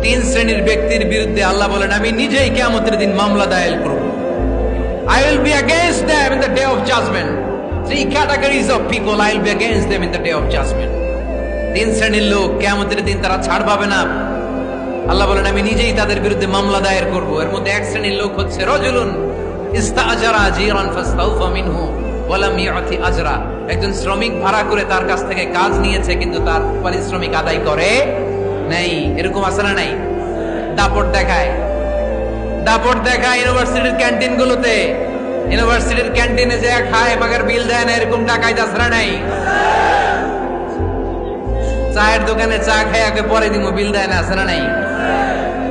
তিন শ্রেণীর ব্যক্তির বিরুদ্ধে আল্লাহ বলেন আমি নিজেই কিয়ামতের দিন মামলা দায়ের করব। I will be against them in the day of judgment. Three categories of people I will be against them in the day of judgment. তিন শ্রেণীর লোক কিয়ামতের দিন তারা ছাড় পাবে না। আল্লাহ বলেন আমি নিজেই তাদের বিরুদ্ধে মামলা দায়ের করব। এর মধ্যে এক শ্রেণীর লোক হচ্ছে রাজুলুন ইস্তাআজারা জিরান ফাস্তাউফা মিনহু ওয়া লাম ইউতি আজরা। একজন শ্রমিক ভাড়া করে তার কাছ থেকে কাজ নিয়েছে কিন্তু তার পারিশ্রমিক আদায় করে নাই। এরকম আছে না নাই? দাপট দেখায় ইউনিভার্সিটির ক্যান্টিন গুলোতে। ইউনিভার্সিটির ক্যান্টিনে যে খায় মাগার বিল দেয় না, এরকম ডাকাইত আছে না নাই? চায়ের দোকানে চা খায় পরে দিমু বিল দেয় না, আছে না নাই?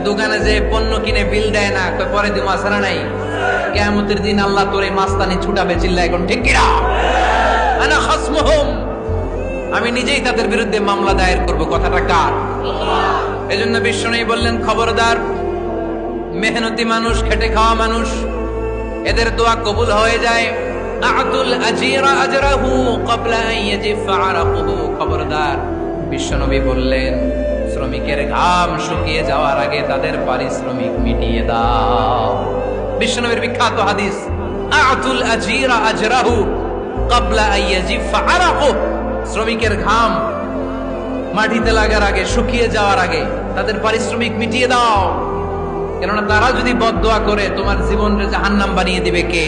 দোকানে যে পণ্য কিনে বিল দেয় না, পরে দিমু, আছে না নাই? কিয়ামতের দিন আল্লাহ তোরে মাস্তানি ছুটাবে, চিল্লা এখন ঠিক কিনা? আনা খাসমুহুম, আমি নিজেই তাদের বিরুদ্ধে মামলা দায়ের করব। কথাটা কার? এজন্য বিশ্বনবী বললেন খবরদার, মেহনতি মানুষ, খেটে খাওয়া মানুষ, এদের দোয়া কবুল হয়ে যায়। আতুল আজিরা আজরাহু ক্বাবলা আন ইয়াজিফা আরাকুহু। খবরদার, বিশ্বনবী বললেন শ্রমিকের ঘাম শুকিয়ে যাওয়ার আগে তাদের পারিশ্রমিক মিটিয়ে দাও। বিশ্বনবীর বিখ্যাত হাদিস, আতুল আজিরা আজরাহু ক্বাবলা আন ইয়াজিফা আরাকুহু। শ্রমিকের ঘাম মাটিতে লাগার আগে, শুকিয়ে যাওয়ার আগে তাদের পারিশ্রমিক মিটিয়ে দাও। কেননা তারা যদি বদদোয়া করে তোমার জীবনকে জাহান্নাম বানিয়ে দিবে কে?